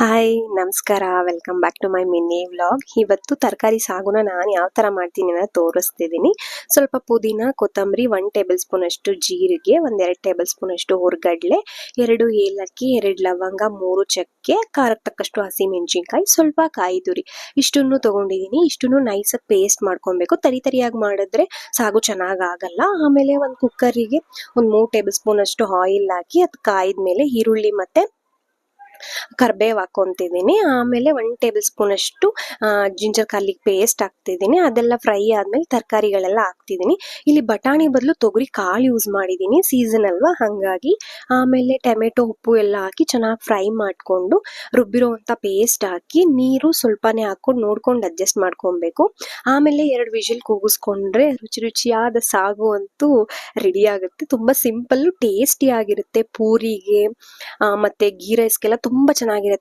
Hi ನಮಸ್ಕಾರ, welcome back to my mini vlog. ಇವತ್ತು ತರಕಾರಿ ಸಾಗುನ ನಾನು ಯಾವ ಥರ ಮಾಡ್ತೀನಿ ಅನ್ನೋದು ತೋರಿಸ್ತಿದ್ದೀನಿ. ಸ್ವಲ್ಪ ಪುದೀನ, ಕೊತ್ತಂಬರಿ, 1 ಟೇಬಲ್ ಸ್ಪೂನ್ ಅಷ್ಟು ಜೀರಿಗೆ, 1-2 ಟೇಬಲ್ ಸ್ಪೂನ್ ಅಷ್ಟು ಹುರ್ಗಡ್ಲೆ, 2 ಏಲಕ್ಕಿ, 2 ಲವಂಗ, 3 ಚಕ್ಕೆ, ಖಾರಕ್ಕೆ ತಕ್ಕಷ್ಟು ಹಸಿಮೆಣಸಿನ್ಕಾಯಿ, ಸ್ವಲ್ಪ ಕಾಯಿ ತುರಿ ಇಷ್ಟನ್ನು ತೊಗೊಂಡಿದ್ದೀನಿ. ಇಷ್ಟನ್ನು ನೈಸಾಗಿ ಪೇಸ್ಟ್ ಮಾಡ್ಕೊಬೇಕು. ತರಿಯಾಗಿ ಮಾಡಿದ್ರೆ ಸಾಗು ಚೆನ್ನಾಗಿ ಆಗಲ್ಲ. ಆಮೇಲೆ ಒಂದು ಕುಕ್ಕರಿಗೆ ಒಂದು 3 ಟೇಬಲ್ ಸ್ಪೂನ್ ಅಷ್ಟು ಆಯಿಲ್ ಹಾಕಿ ಅದು ಕಾಯ್ದ ಮೇಲೆ ಈರುಳ್ಳಿ ಮತ್ತು ಕರ್ಬೇವು ಹಾಕೊಂತಿದ್ದೀನಿ. ಆಮೇಲೆ 1 ಟೇಬಲ್ ಸ್ಪೂನ್ ಅಷ್ಟು ಜಿಂಜರ್ ಗಾರ್ಲಿಕ್ ಪೇಸ್ಟ್ ಹಾಕ್ತಿದ್ದೀನಿ. ಅದೆಲ್ಲ ಫ್ರೈ ಆದ್ಮೇಲೆ ತರಕಾರಿಗಳೆಲ್ಲ ಹಾಕ್ತಿದ್ದೀನಿ. ಇಲ್ಲಿ ಬಟಾಣಿ ಬದಲು ತೊಗರಿ ಕಾಳು ಯೂಸ್ ಮಾಡಿದ್ದೀನಿ, ಸೀಸನ್ ಅಲ್ವಾ ಹಾಗಾಗಿ. ಆಮೇಲೆ ಟೊಮೆಟೊ, ಉಪ್ಪು ಎಲ್ಲ ಹಾಕಿ ಚೆನ್ನಾಗಿ ಫ್ರೈ ಮಾಡಿಕೊಂಡು ರುಬ್ಬಿರೋವಂಥ ಪೇಸ್ಟ್ ಹಾಕಿ ನೀರು ಸ್ವಲ್ಪನೇ ಹಾಕ್ಕೊಂಡು ನೋಡ್ಕೊಂಡು ಅಡ್ಜಸ್ಟ್ ಮಾಡ್ಕೊಬೇಕು. ಆಮೇಲೆ 2 ವಿಜಿಲ್ ಕೂಗಿಸ್ಕೊಂಡ್ರೆ ರುಚಿಯಾದ ಸಾಗು ಅಂತೂ ರೆಡಿ ಆಗುತ್ತೆ. ತುಂಬ ಸಿಂಪಲ್ಲು, ಟೇಸ್ಟಿ ಆಗಿರುತ್ತೆ. ಪೂರಿಗೆ ಮತ್ತು ಗೀ ರೈಸ್ಗೆಲ್ಲ ತುಂಬ ಚೆನ್ನಾಗಿರುತ್ತೆ.